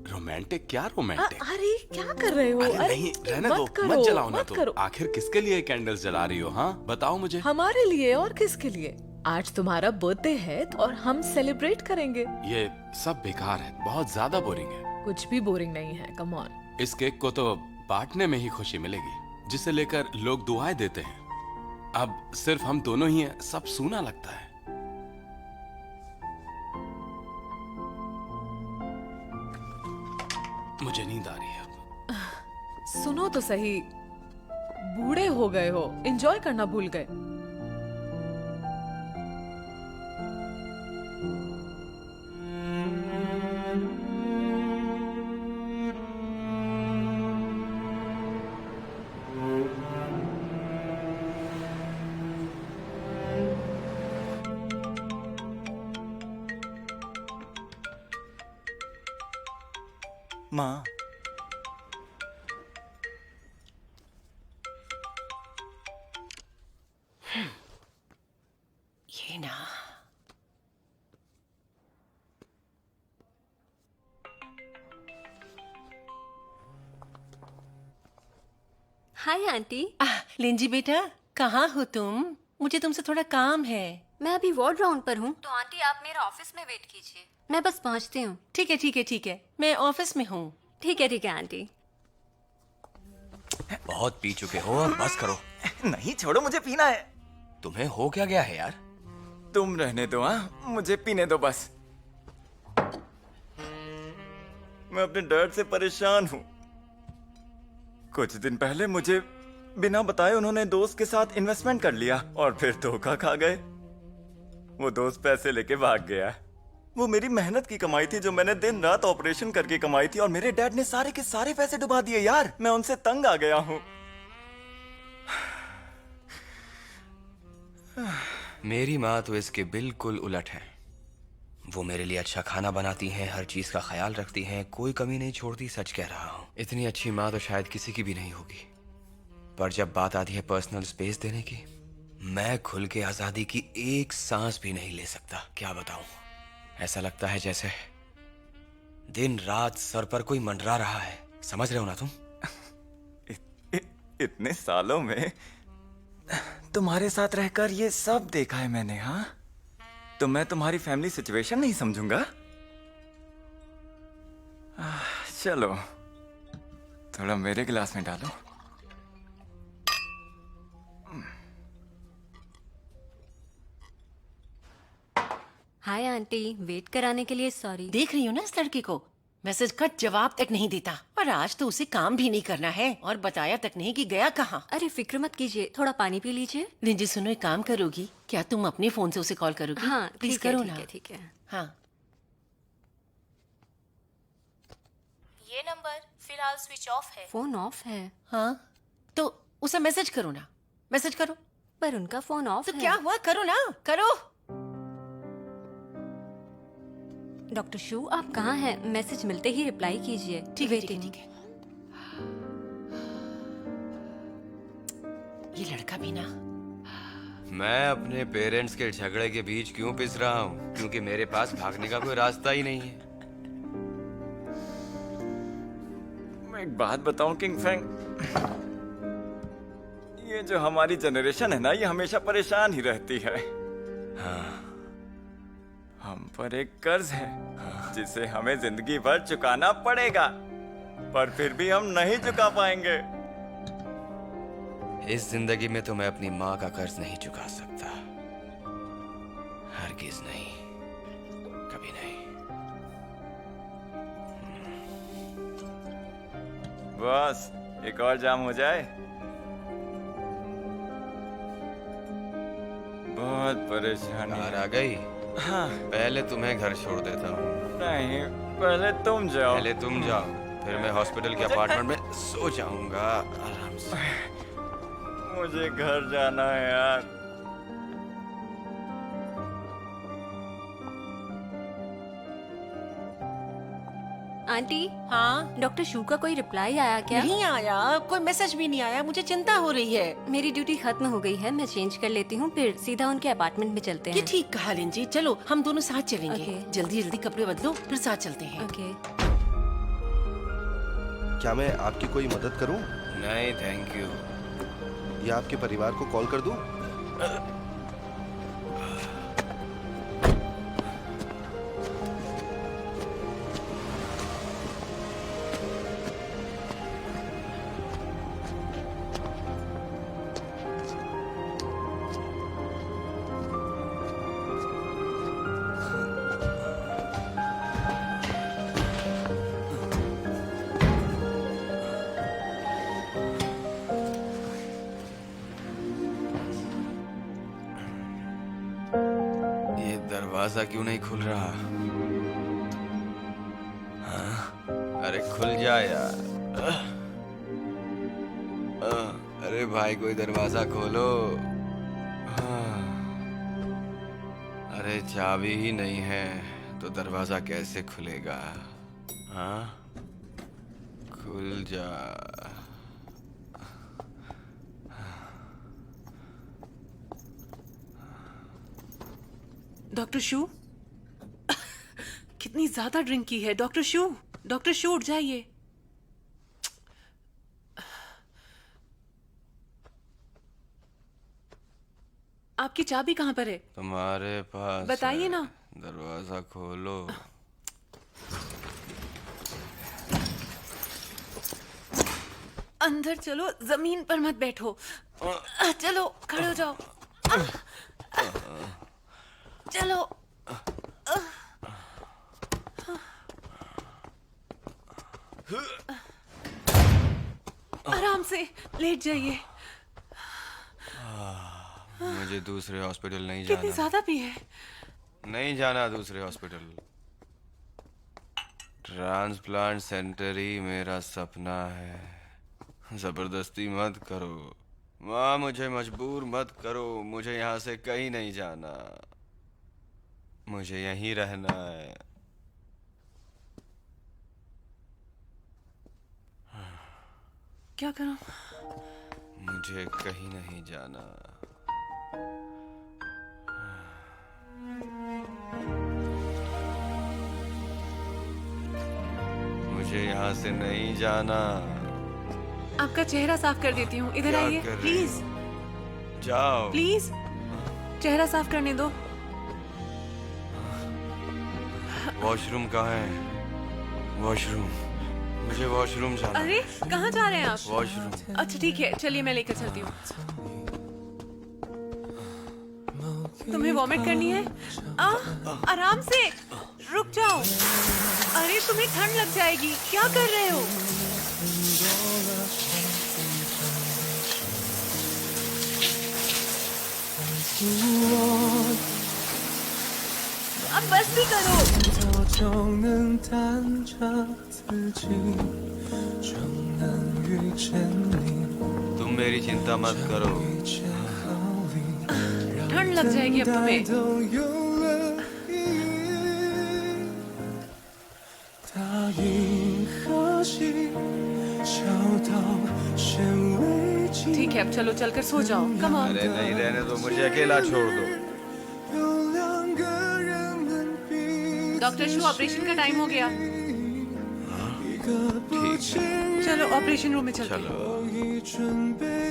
[SPEAKER 10] रोमांटिक? क्या रोमांटिक?
[SPEAKER 9] अरे क्या कर रहे हो?
[SPEAKER 10] अरे नहीं, रहने दो, मत जलाओ ना तुम। आखिर किसके लिए कैंडल्स जला रही हो? हाँ बताओ मुझे।
[SPEAKER 9] हमारे लिए, और किसके लिए? आज तुम्हारा बर्थडे है और हम सेलिब्रेट करेंगे।
[SPEAKER 10] ये सब बेकार है, बहुत ज्यादा बोरिंग है।
[SPEAKER 9] कुछ भी बोरिंग नहीं है, कम ऑन।
[SPEAKER 10] इस केक को तो बांटने में ही खुशी मिलेगी, जिसे लेकर लोग दुआएं देते हैं। अब सिर्फ हम दोनों ही हैं, सब सूना लगता है। मुझे नींद आ रही है अब।
[SPEAKER 9] सुनो तो सही, बूढ़े हो गए हो, एंजॉय करना भूल गए।
[SPEAKER 4] माँ,
[SPEAKER 8] ये ना,
[SPEAKER 6] हाय आंटी।
[SPEAKER 8] लिंजी बेटा, कहाँ हो तुम? मुझे तुमसे थोड़ा काम है।
[SPEAKER 6] मैं अभी वार्ड राउंड पर हूँ, तो आंटी आप मेरा ऑफिस में वेट कीजिए, मैं बस पहुँचती हूँ।
[SPEAKER 8] ठीक है ठीक है ठीक है, मैं ऑफिस में हूँ।
[SPEAKER 6] ठीक है आंटी।
[SPEAKER 7] बहुत पी चुके हो, अब बस करो।
[SPEAKER 4] नहीं छोड़ो, मुझे पीना है।
[SPEAKER 7] तुम्हें हो क्या गया है यार?
[SPEAKER 4] तुम रहने दो, हाँ, मुझे पीने दो बस। मैं अपने डैड से परेशान हूँ। कुछ दिन पहले मुझे बिना बताए उन्होंने दोस्त के साथ इन्वेस्टमेंट कर लिया और फिर धोखा खा गए। वो दोस्त पैसे लेके भाग गया। वो मेरी मेहनत की कमाई थी जो मैंने दिन रात ऑपरेशन करके कमाई थी, और मेरे डैड ने सारे के सारे पैसे डुबा दिए। यार मैं उनसे तंग आ गया हूँ।
[SPEAKER 7] मेरी माँ तो इसके बिल्कुल उलट है। वो मेरे लिए अच्छा खाना बनाती हैं, हर चीज का ख्याल रखती हैं, कोई कमी नहीं छोड़ती। सच कह रहा हूँ, इतनी अच्छी माँ तो शायद किसी की भी नहीं होगी। पर जब बात आती है पर्सनल स्पेस देने की, मैं खुल के आजादी की एक सांस भी नहीं ले सकता। क्या बताऊं, ऐसा लगता है जैसे दिन रात सर पर कोई मंडरा रहा है। समझ रहे हो ना तुम?
[SPEAKER 4] इतने सालों में तुम्हारे साथ रहकर ये सब देखा है मैंने। हाँ, तो मैं तुम्हारी फैमिली सिचुएशन नहीं समझूंगा। चलो थोड़ा मेरे गिलास में डालो।
[SPEAKER 6] हाय आंटी, वेट कराने के लिए सॉरी।
[SPEAKER 8] देख रही हूँ ना इस लड़के को, मैसेज का जवाब तक नहीं देता। और आज तो उसे काम भी नहीं करना है और बताया तक नहीं कि गया कहाँ।
[SPEAKER 6] अरे फिक्र मत कीजिए, थोड़ा पानी पी लीजिए।
[SPEAKER 8] निजी सुनो, एक काम करोगी क्या? तुम अपने फोन से उसे कॉल करोगी?
[SPEAKER 6] हाँ
[SPEAKER 8] प्लीज
[SPEAKER 6] ठीक है,
[SPEAKER 8] करो
[SPEAKER 6] ठीक
[SPEAKER 8] ना।
[SPEAKER 6] है, ठीक है।
[SPEAKER 8] हाँ,
[SPEAKER 14] ये नंबर फिलहाल स्विच ऑफ है।
[SPEAKER 6] फोन ऑफ है?
[SPEAKER 8] हाँ तो उसे मैसेज करो ना, मैसेज करो।
[SPEAKER 6] पर उनका फोन ऑफ
[SPEAKER 8] तो
[SPEAKER 6] है।
[SPEAKER 8] क्या हुआ, करो ना, करो।
[SPEAKER 6] डॉक्टर शू, आप कहाँ हैं? मैसेज मिलते ही रिप्लाई कीजिए।
[SPEAKER 8] ठीक है, ठीक है, ठीक है। ये लड़का भी ना।
[SPEAKER 7] मैं अपने पेरेंट्स के झगड़े के बीच क्यों पिस रहा हूँ? क्योंकि मेरे पास भागने का कोई रास्ता ही नहीं है।
[SPEAKER 4] मैं एक बात बताऊं किंग फेंग, ये जो हमारी जनरेशन है ना, ये हमेशा परेशान ही रहती है।
[SPEAKER 7] हाँ,
[SPEAKER 4] हम पर एक कर्ज है जिसे हमें जिंदगी भर चुकाना पड़ेगा, पर फिर भी हम नहीं चुका पाएंगे।
[SPEAKER 7] इस जिंदगी में तो मैं अपनी माँ का कर्ज नहीं चुका सकता। हरगिज नहीं, कभी नहीं।
[SPEAKER 4] बस एक और जाम हो जाए। बहुत परेशानी
[SPEAKER 7] कार आ गई।
[SPEAKER 4] हाँ,
[SPEAKER 7] पहले तुम्हें घर छोड़ देता हूँ।
[SPEAKER 4] नहीं, पहले तुम जाओ।
[SPEAKER 7] पहले तुम जाओ, फिर मैं हॉस्पिटल के अपार्टमेंट में सो जाऊंगा आराम से।
[SPEAKER 4] मुझे घर जाना है यार।
[SPEAKER 6] आंटी,
[SPEAKER 8] हाँ,
[SPEAKER 6] डॉक्टर शू का कोई रिप्लाई आया क्या?
[SPEAKER 8] नहीं आया, कोई मैसेज भी नहीं आया। मुझे चिंता हो रही है।
[SPEAKER 6] मेरी ड्यूटी खत्म हो गई है, मैं चेंज कर लेती हूँ, फिर सीधा उनके अपार्टमेंट में चलते
[SPEAKER 8] ये
[SPEAKER 6] हैं।
[SPEAKER 8] ठीक कहा लिंजी, चलो हम दोनों साथ चलेंगे।
[SPEAKER 6] ओके।
[SPEAKER 8] जल्दी जल्दी कपड़े बदलो, फिर साथ चलते हैं।
[SPEAKER 6] ओके।
[SPEAKER 13] क्या मैं आपकी कोई मदद करूं
[SPEAKER 7] नहीं थैंक यू।
[SPEAKER 13] या आपके परिवार को कॉल कर दूं?
[SPEAKER 7] ये दरवाजा क्यों नहीं खुल रहा? हाँ? अरे खुल जा यार। अरे भाई कोई दरवाजा खोलो। हाँ। अरे चाबी ही नहीं है तो दरवाजा कैसे खुलेगा? हाँ? खुल जा।
[SPEAKER 11] डॉक्टर शू, कितनी ज्यादा ड्रिंक की है डॉक्टर शू। डॉक्टर शू उठ जाइए। आपकी चाबी कहाँ पर है?
[SPEAKER 7] तुम्हारे पास
[SPEAKER 11] बताइए
[SPEAKER 7] है।
[SPEAKER 11] ना।
[SPEAKER 7] दरवाजा खोलो।
[SPEAKER 11] अंदर चलो, जमीन पर मत बैठो। चलो खड़े हो जाओ। चलो। से लेट जाइए।
[SPEAKER 7] मुझे दूसरे हॉस्पिटल नहीं
[SPEAKER 11] कितनी
[SPEAKER 7] जाना।
[SPEAKER 11] ज्यादा भी है।
[SPEAKER 7] नहीं जाना दूसरे हॉस्पिटल। ट्रांसप्लांट सेंटर ही मेरा सपना है। जबरदस्ती मत करो माँ, मुझे मजबूर मत करो। मुझे यहाँ से कहीं नहीं जाना, मुझे यहीं रहना है।
[SPEAKER 11] क्या करूं?
[SPEAKER 7] मुझे कहीं नहीं जाना। मुझे यहाँ से नहीं जाना।
[SPEAKER 11] आपका चेहरा साफ कर देती हूँ, इधर
[SPEAKER 7] क्या
[SPEAKER 11] आइए
[SPEAKER 7] कर रही
[SPEAKER 11] प्लीज।
[SPEAKER 7] हो? जाओ
[SPEAKER 11] प्लीज चेहरा साफ करने दो।
[SPEAKER 7] वॉशरूम कहाँ है? वॉशरूम, मुझे वॉशरूम जाना।
[SPEAKER 11] अरे कहाँ जा रहे हैं आप?
[SPEAKER 7] वॉशरूम।
[SPEAKER 11] अच्छा ठीक है, चलिए मैं लेकर चलती हूँ। तुम्हें वॉमिट करनी है? आराम से, रुक जाओ। अरे तुम्हें ठंड लग जाएगी, क्या कर रहे हो? अब बस भी करो।
[SPEAKER 7] तुम मेरी चिंता मत करो।
[SPEAKER 11] ठंड लग जाएगी अब तुम्हें। ठीक है, अब चलो चलकर सो जाओ। Come on.
[SPEAKER 7] अरे नहीं रहने दो, मुझे अकेला छोड़ दो।
[SPEAKER 11] डॉक्टर शू, ऑपरेशन का टाइम हो गया।
[SPEAKER 7] ठीक है,
[SPEAKER 11] चलो ऑपरेशन रूम में चलते हैं।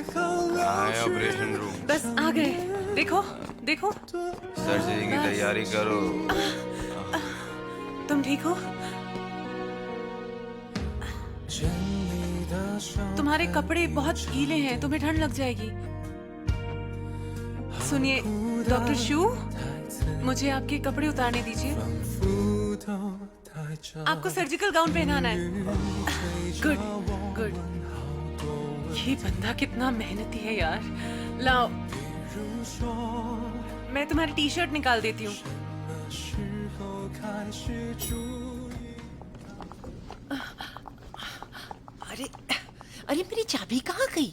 [SPEAKER 7] कहाँ है ऑपरेशन रूम?
[SPEAKER 11] बस आ गए। देखो देखो।
[SPEAKER 7] सर्जरी की तैयारी करो।
[SPEAKER 11] तुम ठीक हो? तुम्हारे कपड़े बहुत गीले हैं, तुम्हें ठंड लग जाएगी। सुनिए डॉक्टर शू, मुझे आपके कपड़े उतारने दीजिए। आपको सर्जिकल गाउन पहनाना है। Good good. ये बंदा कितना मेहनती है यार। लाओ, मैं तुम्हारी टी शर्ट निकाल देती हूँ।
[SPEAKER 8] अरे अरे मेरी चाबी कहाँ गई?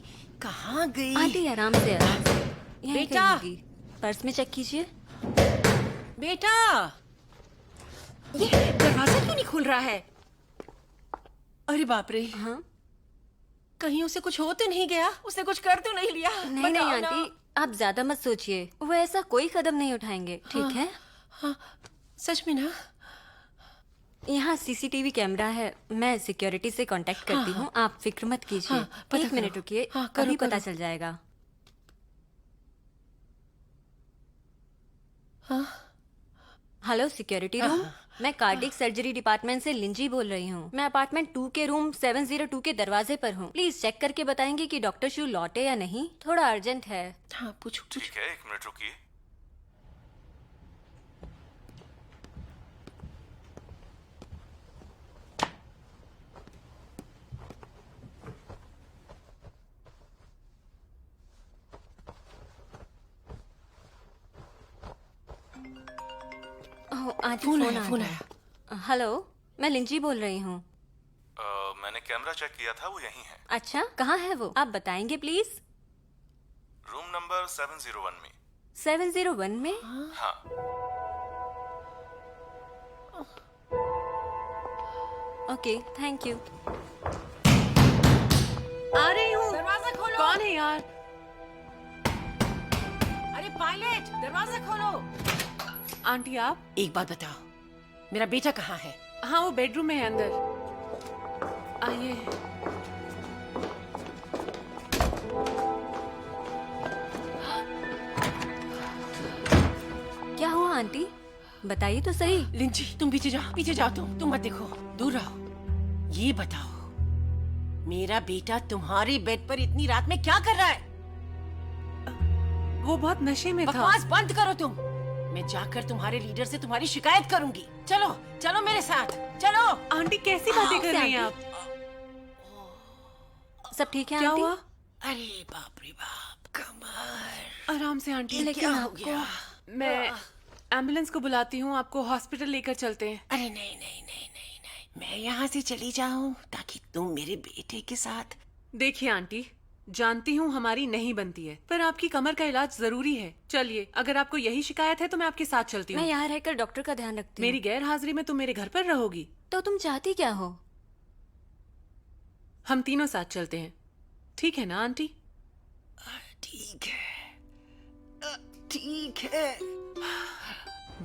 [SPEAKER 8] कहाँ गई?
[SPEAKER 6] आंटी आराम से, आराम से। यहीं
[SPEAKER 8] बेटा!
[SPEAKER 6] कहीं होगी। पर्स में चेक कीजिए।
[SPEAKER 8] बेटा, ये दरवाजा क्यों नहीं खुल रहा है? अरे बाप रे।
[SPEAKER 6] हाँ
[SPEAKER 8] कहीं उसे कुछ हो तो नहीं गया? उसने कुछ कर तो नहीं लिया?
[SPEAKER 6] नहीं नहीं
[SPEAKER 8] बताओ ना।
[SPEAKER 6] आंटी, आप ज्यादा मत सोचिए। वो ऐसा कोई कदम नहीं उठाएंगे, ठीक है?
[SPEAKER 8] हाँ, सच में ना?
[SPEAKER 6] यहाँ सीसीटीवी कैमरा है, मैं सिक्योरिटी से कांटेक्ट करती हूँ। आप फिक्र मत कीजिए।
[SPEAKER 8] हाँ, पता
[SPEAKER 6] एक मिनट
[SPEAKER 8] करो।
[SPEAKER 6] रुकिए,
[SPEAKER 8] हाँ, करो,
[SPEAKER 6] अभी पता
[SPEAKER 8] करो।
[SPEAKER 6] चल जाएगा।
[SPEAKER 8] हाँ?
[SPEAKER 6] हेलो सिक्योरिटी रूम, मैं कार्डिक सर्जरी डिपार्टमेंट से लिंजी बोल रही हूँ। मैं अपार्टमेंट 2 के रूम 702 के दरवाजे पर हूँ। प्लीज चेक करके बताएंगे कि डॉक्टर शू लौटे या नहीं, थोड़ा अर्जेंट है।
[SPEAKER 8] हाँ पूछो।
[SPEAKER 3] ठीक है, 1 मिनट रुकिए।
[SPEAKER 6] ओह, आंटी
[SPEAKER 8] फोन
[SPEAKER 6] फोन
[SPEAKER 8] आया,
[SPEAKER 6] आ
[SPEAKER 8] फोन
[SPEAKER 6] गया। हेलो, मैं लिंजी बोल रही हूँ।
[SPEAKER 3] मैंने कैमरा चेक किया था, वो यहीं है।
[SPEAKER 6] अच्छा, कहाँ है वो? आप बताएंगे प्लीज।
[SPEAKER 3] रूम नंबर 701 में।
[SPEAKER 6] 701 में?
[SPEAKER 3] हाँ।
[SPEAKER 6] Okay, thank you.
[SPEAKER 11] आ रही हूँ।
[SPEAKER 8] दरवाजा खोलो।
[SPEAKER 11] कौन है यार?
[SPEAKER 8] अरे पायलट, दरवाजा खोलो।
[SPEAKER 11] आंटी आप?
[SPEAKER 8] एक बात बताओ, मेरा बेटा कहाँ है?
[SPEAKER 11] हाँ, वो बेडरूम में है अंदर। आइए।
[SPEAKER 6] क्या हुआ आंटी? बताइए तो सही।
[SPEAKER 8] लिंजी, तुम पीछे जाओ तुम मत देखो, दूर रहो। ये बताओ, मेरा बेटा तुम्हारी बेड पर इतनी रात में क्या कर रहा है?
[SPEAKER 11] वो बहुत नशे में था।
[SPEAKER 8] बकवास बंद करो तुम। मैं जाकर तुम्हारे लीडर से तुम्हारी शिकायत करूंगी। चलो चलो मेरे साथ, चलो।
[SPEAKER 11] आंटी कैसी बातें कर रही हैं आप?
[SPEAKER 6] सब ठीक है
[SPEAKER 8] क्या
[SPEAKER 6] आंटी?
[SPEAKER 8] हुआ? अरे बाप रे बाप, कमर।
[SPEAKER 11] आराम से आंटी।
[SPEAKER 6] लेकिन
[SPEAKER 8] क्या हो
[SPEAKER 6] आपको
[SPEAKER 8] गया?
[SPEAKER 11] मैं एम्बुलेंस को बुलाती हूँ, आपको हॉस्पिटल लेकर चलते हैं।
[SPEAKER 8] अरे नहीं नहीं नहीं नहीं नहीं, मैं यहाँ से चली जाऊँ ताकि तुम मेरे बेटे के साथ।
[SPEAKER 11] देखिए आंटी, जानती हूँ हमारी नहीं बनती है, पर आपकी कमर का इलाज जरूरी है। चलिए, अगर आपको यही शिकायत है तो मैं आपके साथ चलती हूँ।
[SPEAKER 6] मैं यहाँ रहकर डॉक्टर का ध्यान रखती हूँ।
[SPEAKER 11] मेरी गैर हाजिरी में तुम मेरे घर पर रहोगी?
[SPEAKER 6] तो तुम चाहती क्या हो?
[SPEAKER 11] हम तीनों साथ चलते हैं, ठीक है ना आंटी?
[SPEAKER 8] ठीक है, ठीक है।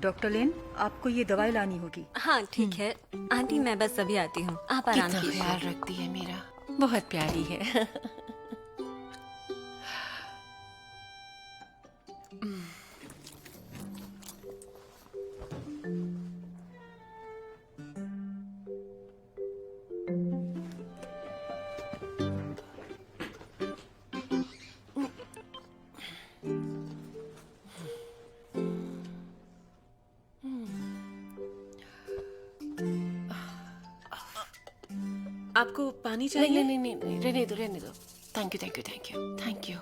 [SPEAKER 1] डॉक्टर लेन, आपको ये दवाई लानी होगी।
[SPEAKER 6] हाँ ठीक है आंटी, मैं बस अभी आती हूँ, आप आराम
[SPEAKER 8] कितना
[SPEAKER 6] कीजिए।
[SPEAKER 8] ख्याल रखती है मेरा, बहुत प्यारी है।
[SPEAKER 11] आपको पानी
[SPEAKER 8] नहीं
[SPEAKER 11] चाहिए?
[SPEAKER 8] नहीं नहीं नहीं, रहने दो रहने दो। Thank you thank you thank you thank you.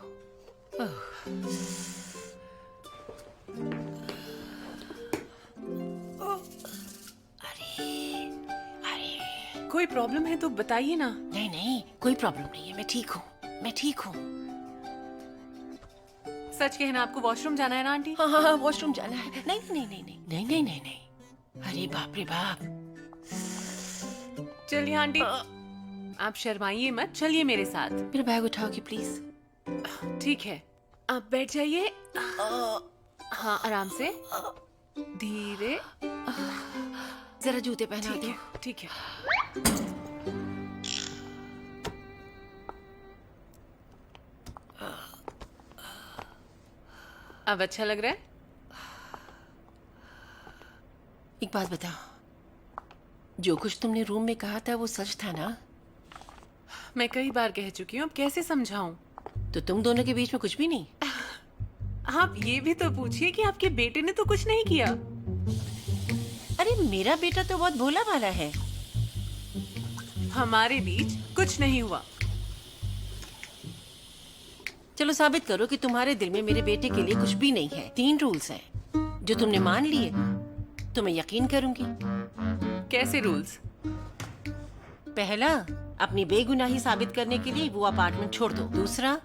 [SPEAKER 11] कोई प्रॉब्लम है तो बताइए ना।
[SPEAKER 8] नहीं नहीं, कोई प्रॉब्लम नहीं है, मैं ठीक हूँ, मैं ठीक हूँ।
[SPEAKER 11] सच कहना, आपको वॉशरूम जाना है ना आंटी?
[SPEAKER 8] हाँ हाँ हाँ, वॉशरूम जाना है। नहीं नहीं नहीं नहीं नहीं नहीं नहीं नहीं, अरे बाप रे बाप।
[SPEAKER 11] चलिए आंटी, आप शर्माइए मत, चलिए मेरे साथ।
[SPEAKER 8] मेरा बैग उठाओगी प्लीज?
[SPEAKER 11] ठीक है, आप बैठ जाइए। हाँ, आराम से, धीरे।
[SPEAKER 8] जरा जूते पहना दो।
[SPEAKER 11] ठीक है। अब अच्छा लग रहा है?
[SPEAKER 8] एक बात बताओ, जो कुछ तुमने रूम में कहा था वो सच था ना?
[SPEAKER 11] मैं कई बार कह चुकी हूँ, अब कैसे समझाऊं?
[SPEAKER 8] तो तुम दोनों के बीच में कुछ भी नहीं?
[SPEAKER 11] आप ये भी तो पूछिए कि आपके बेटे ने तो कुछ नहीं किया।
[SPEAKER 8] अरे मेरा बेटा तो बहुत भोला भाला है।
[SPEAKER 11] हमारे बीच कुछ नहीं हुआ।
[SPEAKER 8] चलो साबित करो कि तुम्हारे दिल में मेरे बेटे के लिए कुछ भी नहीं है। 3 रूल्स हैं जो तुमने मान लिए तो मैं यकीन करूंगी।
[SPEAKER 11] कैसे रूल्स?
[SPEAKER 8] पहला, अपनी बेगुनाही साबित करने के लिए वो अपार्टमेंट छोड़ दो। दूसरा,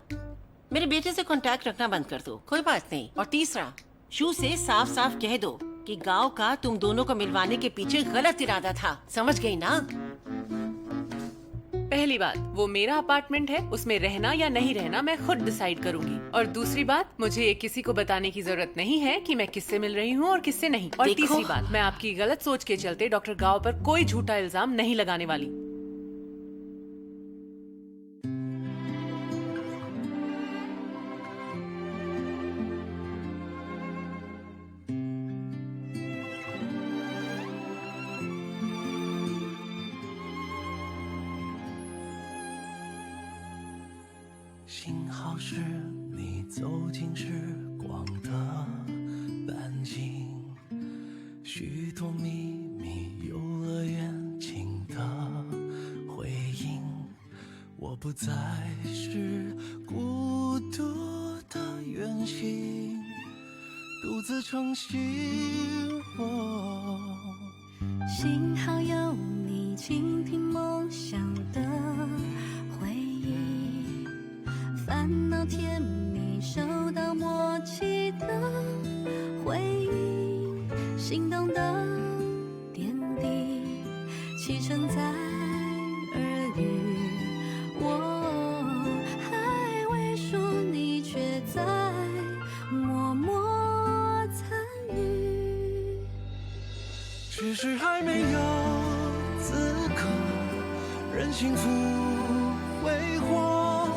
[SPEAKER 8] मेरे बेटे से कांटेक्ट रखना बंद कर दो, कोई बात नहीं। और तीसरा, शू से साफ साफ कह दो कि गांव का तुम दोनों को मिलवाने के पीछे गलत इरादा था। समझ गई ना?
[SPEAKER 11] पहली बात, वो मेरा अपार्टमेंट है, उसमें रहना या नहीं रहना मैं खुद डिसाइड करूंगी। और दूसरी बात, मुझे ये किसी को बताने की जरूरत नहीं है कि मैं किससे मिल रही हूँ और किससे नहीं। और तीसरी बात, मैं आपकी गलत सोच के चलते डॉक्टर गांव पर कोई झूठा इल्जाम नहीं लगाने वाली।
[SPEAKER 15] 是你走进时光的半径，许多秘密游乐园情的回应。我不再是孤独的远行，独自撑起我。
[SPEAKER 16] 幸好有你倾听梦想的回忆，烦恼甜蜜收到默契的回应，心动的点滴启程在耳语，我还未说，你却在默默参与，
[SPEAKER 15] 只是还没有资格任幸福挥霍，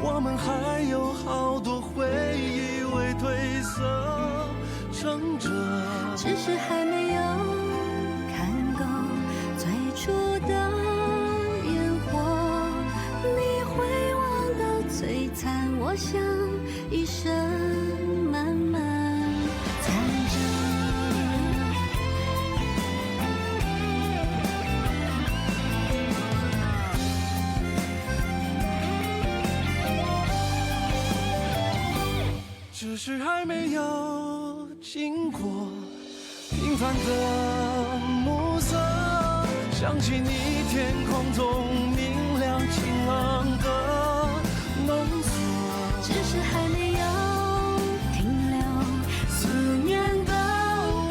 [SPEAKER 15] 我们还有好多回忆未褪色撑着，
[SPEAKER 16] 只是还没有看够最初的烟火，你会望到璀璨，我想一生慢慢藏着。
[SPEAKER 15] 是还没有经过平凡的暮色，想起你天空中明亮晴朗的梦色，
[SPEAKER 16] 只是还没有停留思念的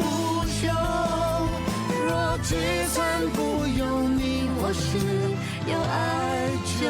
[SPEAKER 16] 无休。若聚散不由你，我是有爱就